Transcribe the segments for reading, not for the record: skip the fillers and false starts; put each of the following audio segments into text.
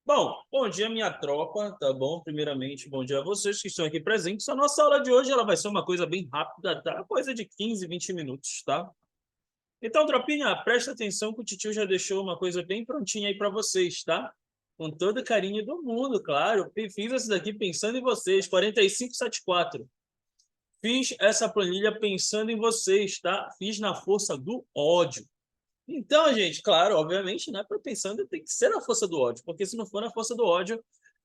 Bom, bom dia, minha tropa, tá bom? Primeiramente, bom dia a vocês que estão aqui presentes. A nossa aula de hoje ela vai ser uma coisa bem rápida, tá? Coisa de 15, 20 minutos, tá? Então, tropinha, presta atenção que o titio já deixou uma coisa bem prontinha aí para vocês, tá? Com todo carinho do mundo, claro. Fiz essa daqui pensando em vocês, 4574. Fiz essa planilha pensando em vocês, tá? Fiz na força do ódio. Então, gente, claro, obviamente, né? Pensando tem que ser na força do ódio, porque se não for na força do ódio,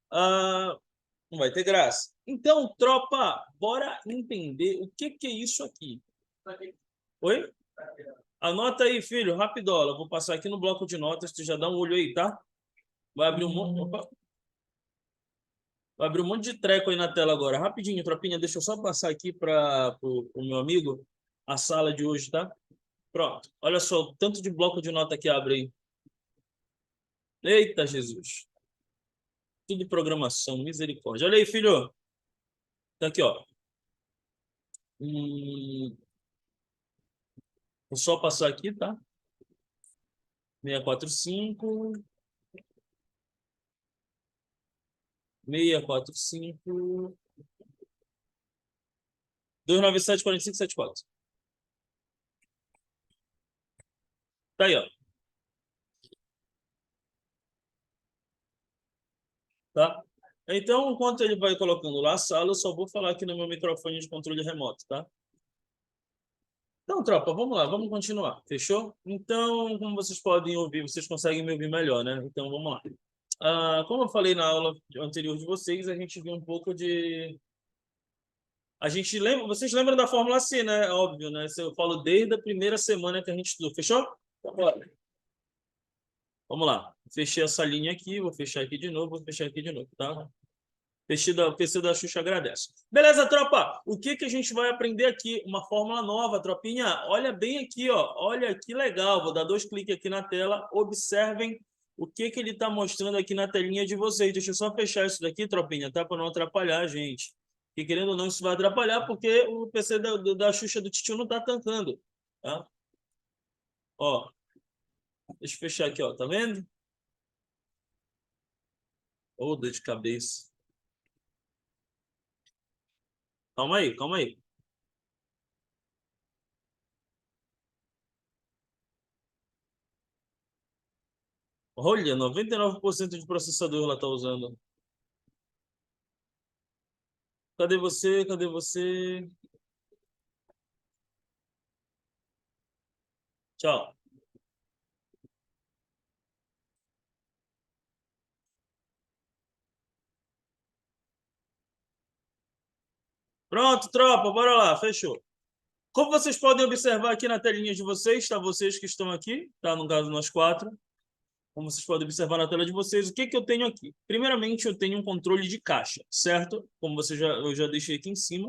ah, não vai ter graça. Então, tropa, bora entender o que é isso aqui. Oi? Anota aí, filho, rapidola. Vou passar aqui no bloco de notas, tu já dá um olho aí, tá? Vai abrir um monte, opa, vai abrir um monte de treco aí na tela agora. Rapidinho, tropinha, deixa eu só passar aqui para o meu amigo a sala de hoje, tá? Pronto. Olha só, o tanto de bloco de nota que abre aí. Eita, Jesus. Tudo programação, misericórdia. Olha aí, filho. Tá aqui, ó. Vou só passar aqui, tá? 645, 645, 297, 45, 74. Tá aí, ó. Tá? Então, enquanto ele vai colocando lá a sala, eu só vou falar aqui no meu microfone de controle remoto, tá? Então, tropa, vamos lá, vamos continuar, fechou? Então, como vocês podem ouvir, vocês conseguem me ouvir melhor, né? Então, vamos lá. Como eu falei na aula anterior de vocês, a gente viu um pouco de... A gente lembra, vocês lembram da Fórmula C, né? Óbvio, né? Eu falo desde a primeira semana que a gente estudou, fechou? Então, bora. Vamos lá. Fechei essa linha aqui, vou fechar aqui de novo, vou fechar aqui de novo, tá? O PC da Xuxa agradece. Beleza, tropa? O que a gente vai aprender aqui? Uma fórmula nova, tropinha. Olha bem aqui, ó. Olha que legal. Vou dar 2 cliques aqui na tela. Observem o que ele está mostrando aqui na telinha de vocês. Deixa eu só fechar isso daqui, tropinha, tá? Para não atrapalhar a gente. E querendo ou não, isso vai atrapalhar porque o PC da Xuxa do Titio não está tancando, tá? Ó, deixa eu fechar aqui, ó. Tá vendo? Ô, dor de cabeça. Calma aí, calma aí. Olha, 99% de processador ela está usando. Cadê você? Cadê você? Tchau. Pronto, tropa, bora lá, fechou. Como vocês podem observar aqui na telinha de vocês, tá? Vocês que estão aqui, tá? No caso, nós quatro. Como vocês podem observar na tela de vocês, o que eu tenho aqui? Primeiramente, eu tenho um controle de caixa, certo? Como eu já deixei aqui em cima,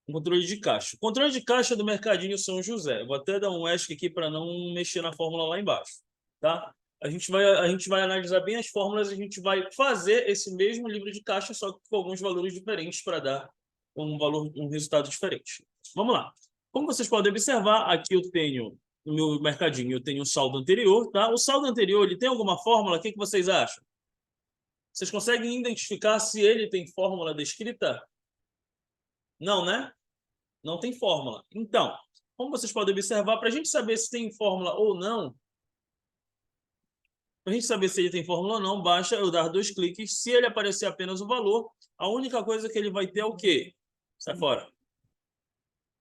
um controle de caixa. O controle de caixa do Mercadinho São José. Vou até dar um ESC aqui para não mexer na fórmula lá embaixo, tá? A gente vai analisar bem as fórmulas, a gente vai fazer esse mesmo livro de caixa, só que com alguns valores diferentes para dar um resultado diferente. Vamos lá. Como vocês podem observar, aqui eu tenho no meu mercadinho, eu tenho o saldo anterior, tá? O saldo anterior, ele tem alguma fórmula? O que vocês acham? Vocês conseguem identificar se ele tem fórmula descrita? Não, né? Não tem fórmula. Então, como vocês podem observar, para a gente saber se tem fórmula ou não, para a gente saber se ele tem fórmula ou não, basta eu dar 2 cliques. Se ele aparecer apenas o valor, a única coisa que ele vai ter é o quê? Sai fora.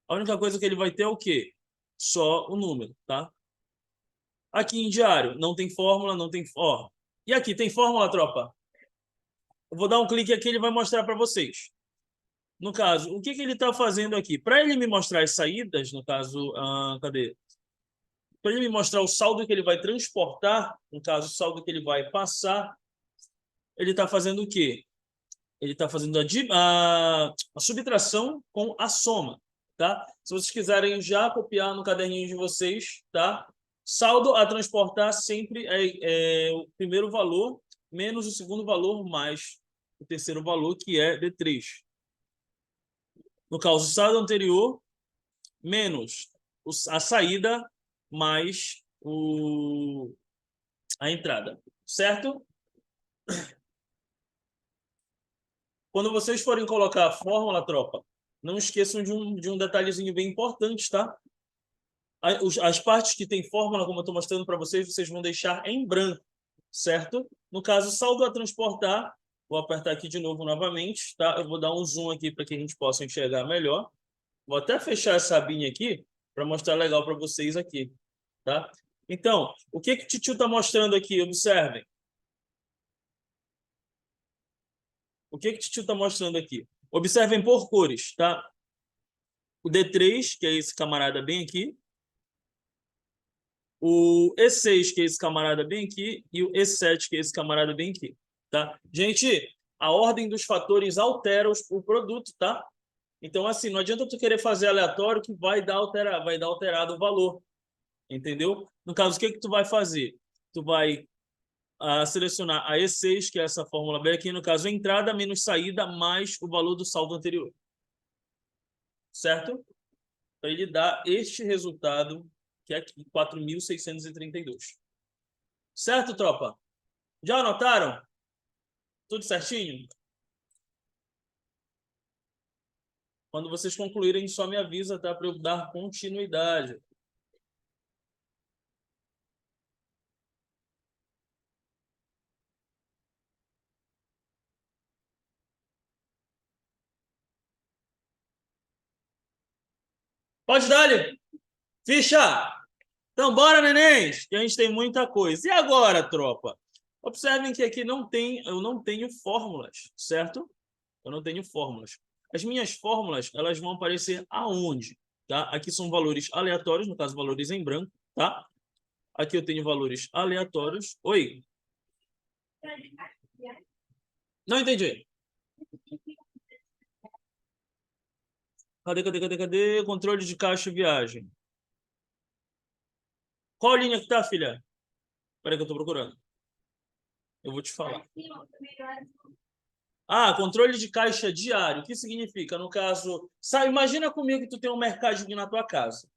A única coisa que ele vai ter é o quê? Só o número, tá? Aqui em diário, não tem fórmula, não tem... Ó. E aqui, tem fórmula, tropa? Eu vou dar um clique aqui, ele vai mostrar para vocês. No caso, o que ele está fazendo aqui? Para ele me mostrar as saídas, no caso, cadê? Para ele me mostrar o saldo que ele vai transportar, no caso, o saldo que ele vai passar, ele está fazendo o quê? Ele está fazendo a subtração com a soma, tá? Se vocês quiserem já copiar no caderninho de vocês, tá? Saldo a transportar sempre é o primeiro valor menos o segundo valor mais o terceiro valor, que é D3. No caso, o saldo anterior menos a saída mais a entrada, certo? Quando vocês forem colocar a fórmula, tropa, não esqueçam de um detalhezinho bem importante, tá? As partes que tem fórmula, como eu estou mostrando para vocês, vocês vão deixar em branco, certo? No caso, saldo a transportar, vou apertar aqui de novo novamente, tá? Eu vou dar um zoom aqui para que a gente possa enxergar melhor. Vou até fechar essa abinha aqui para mostrar legal para vocês aqui, tá? Então, o que o titio está mostrando aqui? Observem. O que o titio está mostrando aqui? Observem por cores, tá? O D3, que é esse camarada bem aqui. O E6, que é esse camarada bem aqui. E o E7, que é esse camarada bem aqui, tá? Gente, a ordem dos fatores altera o produto, tá? Então, assim, não adianta tu querer fazer aleatório que vai dar alterado o valor, entendeu? No caso, o que tu vai fazer? Tu vai selecionar a E6, que é essa fórmula bem aqui, no caso, entrada menos saída mais o valor do saldo anterior. Certo? Para ele dar este resultado, que é aqui, 4.632. Certo, tropa? Já anotaram? Tudo certinho? Quando vocês concluírem, só me avisa, tá? Para eu dar continuidade. Pode dar-lhe! Ficha! Então, bora, nenéns, que a gente tem muita coisa. E agora, tropa? Observem que aqui eu não tenho fórmulas, certo? Eu não tenho fórmulas. As minhas fórmulas, elas vão aparecer aonde? Tá? Aqui são valores aleatórios, no caso, valores em branco, tá? Aqui eu tenho valores aleatórios. Oi? Não entendi. Cadê? Controle de caixa e viagem. Qual linha que tá, filha? Espera que eu tô procurando. Eu vou te falar. Controle de caixa diário. O que significa? No caso, imagina comigo que tu tem um mercadinho na tua casa.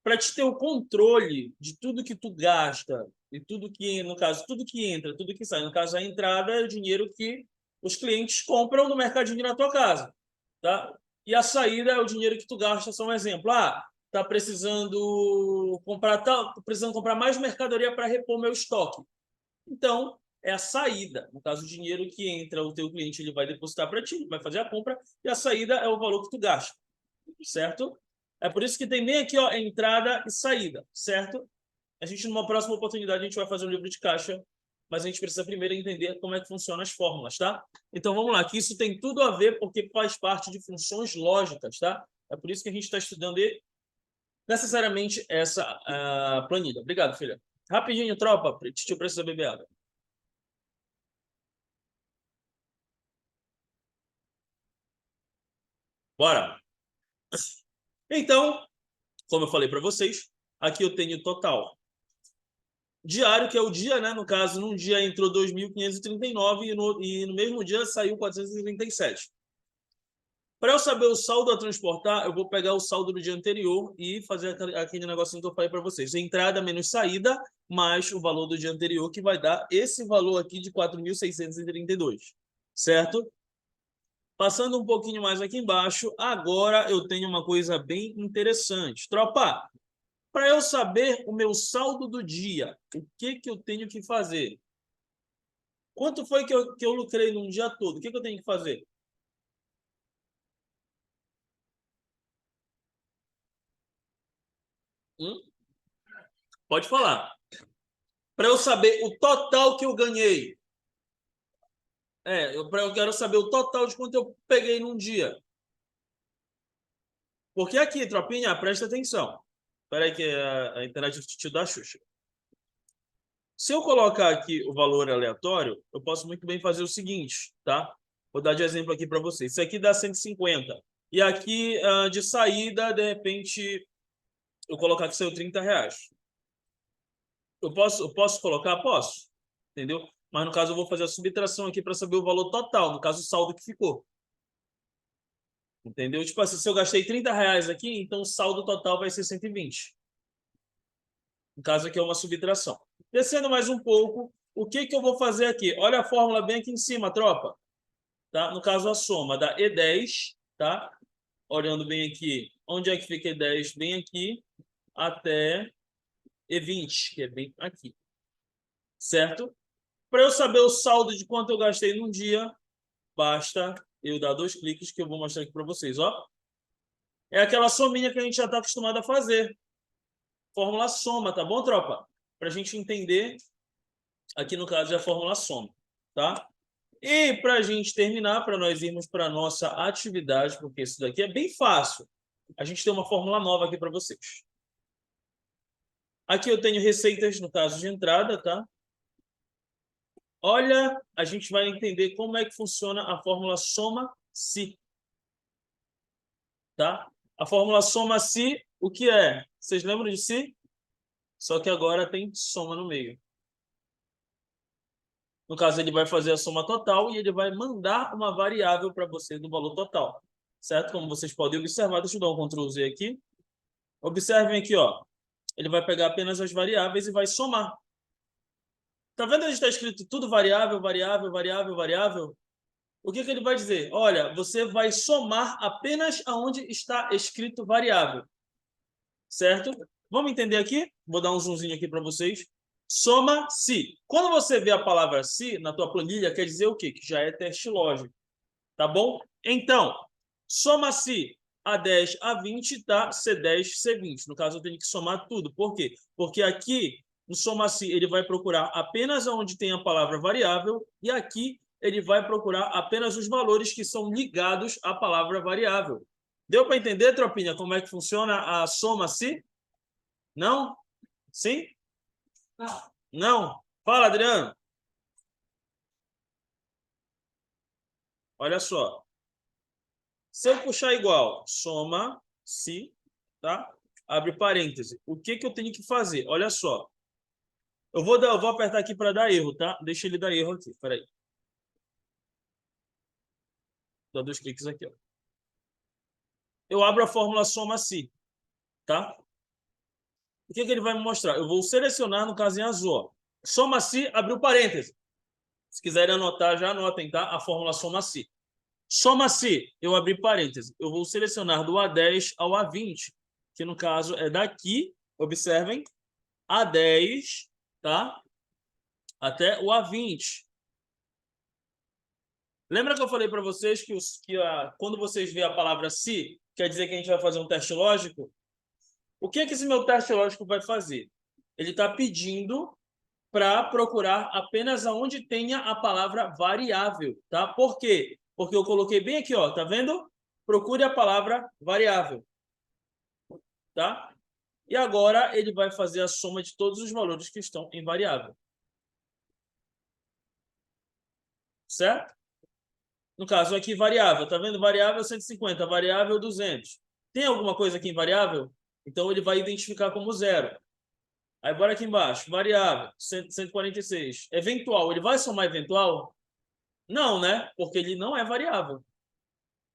Para te ter o controle de tudo que tu gasta e tudo que, no caso, tudo que entra, tudo que sai. No caso, a entrada é o dinheiro que os clientes compram no mercadinho na tua casa, tá? E a saída é o dinheiro que tu gasta, só um exemplo. Tá precisando comprar mais mercadoria para repor meu estoque. Então, é a saída. No caso, o dinheiro que entra, o teu cliente ele vai depositar para ti, vai fazer a compra, e a saída é o valor que tu gasta, certo? É por isso que tem bem aqui, ó, entrada e saída, certo? A gente, numa próxima oportunidade, a gente vai fazer um livro de caixa, mas a gente precisa primeiro entender como é que funcionam as fórmulas, tá? Então, vamos lá, que isso tem tudo a ver porque faz parte de funções lógicas, tá? É por isso que a gente está estudando necessariamente essa planilha. Obrigado, filha. Rapidinho, tropa, tio precisa beber água. Bora! Então, como eu falei para vocês, aqui eu tenho total diário, que é o dia, né? No caso, num dia entrou 2.539 e no mesmo dia saiu 437. Para eu saber o saldo a transportar, eu vou pegar o saldo do dia anterior e fazer aquele negocinho que eu falei para vocês. Entrada menos saída, mais o valor do dia anterior, que vai dar esse valor aqui de 4.632. Certo? Passando um pouquinho mais aqui embaixo, agora eu tenho uma coisa bem interessante. Tropa, para eu saber o meu saldo do dia, o que eu tenho que fazer? Quanto foi que eu lucrei num dia todo? O que eu tenho que fazer? Hum? Pode falar. Para eu saber o total que eu ganhei. Eu quero saber o total de quanto eu peguei num dia. Porque aqui, tropinha, presta atenção. Espera aí que a internet te dá Xuxa. Se eu colocar aqui o valor aleatório, eu posso muito bem fazer o seguinte, tá? Vou dar de exemplo aqui para vocês. Isso aqui dá 150. E aqui, de saída, de repente, eu colocar que saiu R$ 30. Eu posso colocar? Posso. Entendeu? Mas, no caso, eu vou fazer a subtração aqui para saber o valor total. No caso, o saldo que ficou. Entendeu? Tipo assim, se eu gastei R$ 30 aqui, então o saldo total vai ser 120. No caso, aqui é uma subtração. Descendo mais um pouco, o que que eu vou fazer aqui? Olha a fórmula bem aqui em cima, tropa. Tá? No caso, a soma da E10, tá? Olhando bem aqui, onde é que fica E10? Bem aqui, até E20, que é bem aqui. Certo? Para eu saber o saldo de quanto eu gastei num dia, basta eu dar 2 cliques que eu vou mostrar aqui para vocês, ó. É aquela sominha que a gente já está acostumado a fazer. Fórmula soma, tá bom, tropa? Para a gente entender, aqui no caso é a fórmula soma, tá? E para a gente terminar, para nós irmos para a nossa atividade, porque isso daqui é bem fácil, a gente tem uma fórmula nova aqui para vocês. Aqui eu tenho receitas no caso de entrada, tá? Olha, a gente vai entender como é que funciona a fórmula soma-se, tá? A fórmula soma-se, o que é? Vocês lembram de si? Só que agora tem soma no meio. No caso, ele vai fazer a soma total e ele vai mandar uma variável para você do valor total, certo? Como vocês podem observar, deixa eu dar um Ctrl Z aqui. Observem aqui, ó. Ele vai pegar apenas as variáveis e vai somar. Tá vendo onde está escrito tudo variável, variável, variável, variável? O que que ele vai dizer? Olha, você vai somar apenas aonde está escrito variável, certo? Vamos entender aqui? Vou dar um zoomzinho aqui para vocês. Soma-se. Quando você vê a palavra se na tua planilha, quer dizer o quê? Que já é teste lógico, tá bom? Então, soma-se A10, A20, tá? C10, C20. No caso, eu tenho que somar tudo. Por quê? Porque aqui, no soma-se, ele vai procurar apenas onde tem a palavra variável e aqui ele vai procurar apenas os valores que são ligados à palavra variável. Deu para entender, tropinha, como é que funciona a soma-se? Não? Sim? Não? Fala, Adriano. Olha só. Se eu puxar igual, soma-se, tá? Abre parêntese. O que que eu tenho que fazer? Olha só. Eu vou apertar aqui para dar erro, tá? Deixa ele dar erro aqui. Espera aí. Dá 2 cliques aqui, ó. Eu abro a fórmula soma-se, tá? O que que ele vai me mostrar? Eu vou selecionar no caso em azul, ó. Soma-se, abriu parêntese. Se quiserem anotar, já anotem, tá? A fórmula soma-se. Soma-se, eu abri parêntese. Eu vou selecionar do A10 ao A20, que no caso é daqui, observem, A10, tá? Até o A20. Lembra que eu falei para vocês quando vocês vê a palavra se, quer dizer que a gente vai fazer um teste lógico? O que é que esse meu teste lógico vai fazer? Ele está pedindo para procurar apenas aonde tenha a palavra variável, tá? Por quê? Porque eu coloquei bem aqui, ó, tá vendo? Procure a palavra variável, tá? E agora ele vai fazer a soma de todos os valores que estão em variável. Certo? No caso aqui, variável. Tá vendo? Variável 150, variável 200. Tem alguma coisa aqui em variável? Então ele vai identificar como zero. Aí bora aqui embaixo. Variável 146. Eventual. Ele vai somar eventual? Não, né? Porque ele não é variável.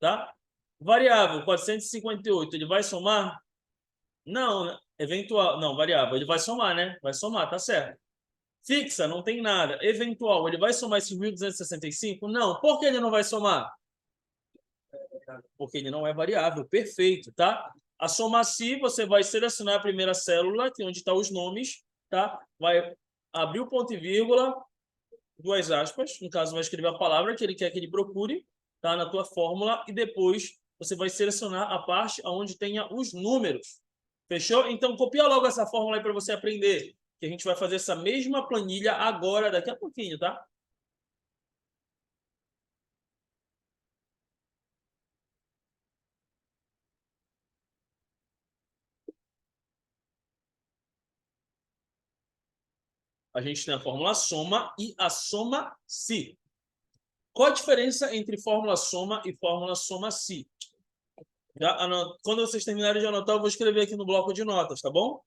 Tá? Variável 458. Ele vai somar? Não, né? Eventual. Não, variável. Ele vai somar, né? Vai somar, tá certo. Fixa, não tem nada. Eventual, ele vai somar esses 1.265? Não. Por que ele não vai somar? Porque ele não é variável. Perfeito, tá? A soma-se, você vai selecionar a primeira célula, que é onde estão os nomes, tá? Vai abrir o ponto e vírgula, 2 aspas, no caso vai escrever a palavra que ele quer que ele procure, tá? Na tua fórmula, e depois você vai selecionar a parte onde tenha os números. Fechou? Então copia logo essa fórmula aí para você aprender, que a gente vai fazer essa mesma planilha agora, daqui a pouquinho, tá? A gente tem a fórmula soma e a soma-se. Qual a diferença entre fórmula soma e fórmula soma-se? Quando vocês terminarem de anotar, eu vou escrever aqui no bloco de notas, tá bom?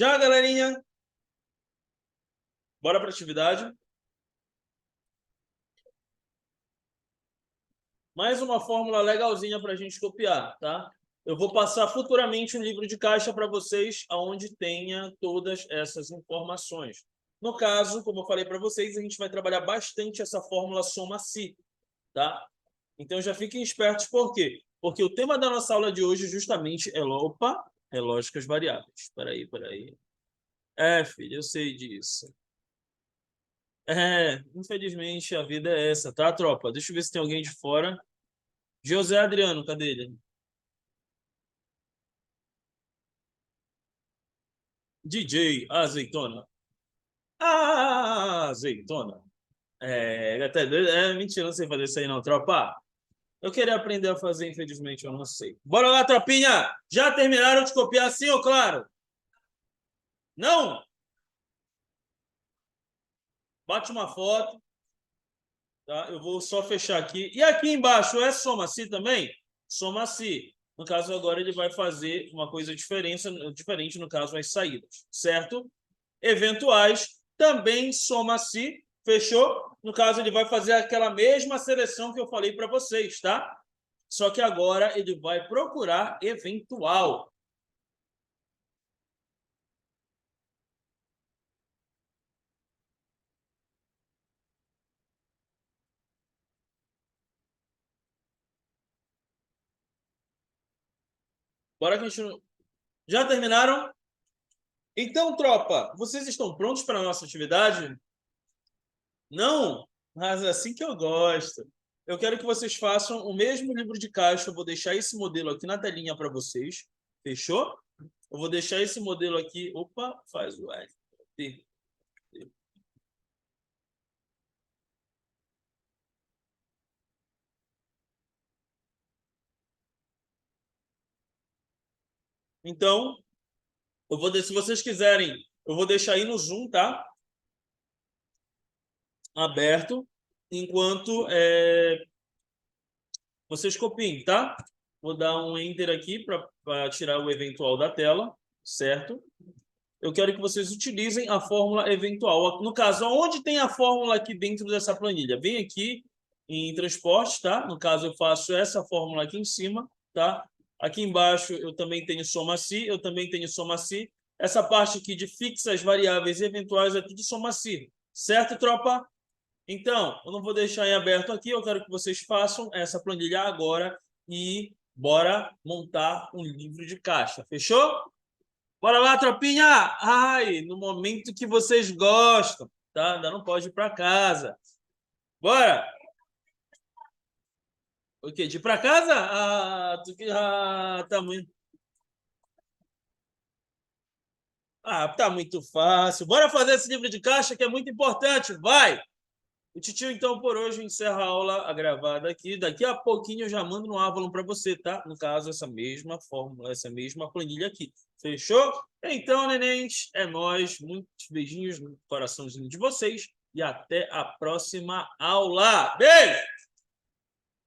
Já, galerinha? Bora para a atividade. Mais uma fórmula legalzinha para a gente copiar, tá? Eu vou passar futuramente um livro de caixa para vocês, onde tenha todas essas informações. No caso, como eu falei para vocês, a gente vai trabalhar bastante essa fórmula soma-si, tá? Então já fiquem espertos, por quê? Porque o tema da nossa aula de hoje justamente é lógicas variáveis. Espera aí. Filho, eu sei disso. Infelizmente a vida é essa, tá, tropa? Deixa eu ver se tem alguém de fora. José Adriano, cadê ele? DJ Azeitona. Azeitona. Até doido. Mentira, não sei fazer isso aí não, tropa. Eu queria aprender a fazer, infelizmente eu não sei. Bora lá, tropinha! Já terminaram de copiar, sim ou claro? Não? Bate uma foto, tá? Eu vou só fechar aqui. E aqui embaixo é soma-si também? Soma-si. No caso, agora ele vai fazer uma coisa diferente, no caso, as saídas, certo? Eventuais, também soma-se, fechou? No caso, ele vai fazer aquela mesma seleção que eu falei para vocês, tá? Só que agora ele vai procurar eventual. Bora continuar. Já terminaram? Então, tropa, vocês estão prontos para a nossa atividade? Não? Mas é assim que eu gosto. Eu quero que vocês façam o mesmo livro de caixa. Eu vou deixar esse modelo aqui na telinha para vocês. Fechou? Eu vou deixar esse modelo aqui. Opa, faz o L. Então, se vocês quiserem, eu vou deixar aí no Zoom, tá? Aberto, enquanto vocês copiem, tá? Vou dar um Enter aqui para tirar o eventual da tela, certo? Eu quero que vocês utilizem a fórmula eventual. No caso, onde tem a fórmula aqui dentro dessa planilha? Vem aqui em transporte, tá? No caso, eu faço essa fórmula aqui em cima, tá? Aqui embaixo eu também tenho soma-si, eu também tenho soma-si. Essa parte aqui de fixas, variáveis e eventuais é tudo soma-si. Certo, tropa? Então, eu não vou deixar em aberto aqui, eu quero que vocês façam essa planilha agora e bora montar um livro de caixa. Fechou? Bora lá, tropinha! Ai, no momento que vocês gostam, tá? Ainda não pode ir para casa. Bora! O quê? De ir para casa? Tá muito... tá muito fácil. Bora fazer esse livro de caixa que é muito importante. Vai! O titio, então, por hoje, encerra a aula gravada aqui. Daqui a pouquinho eu já mando no Avalon para você, tá? No caso, essa mesma fórmula, essa mesma planilha aqui. Fechou? Então, nenéns, é nóis. Muitos beijinhos no coraçãozinho de vocês. E até a próxima aula. Beijo!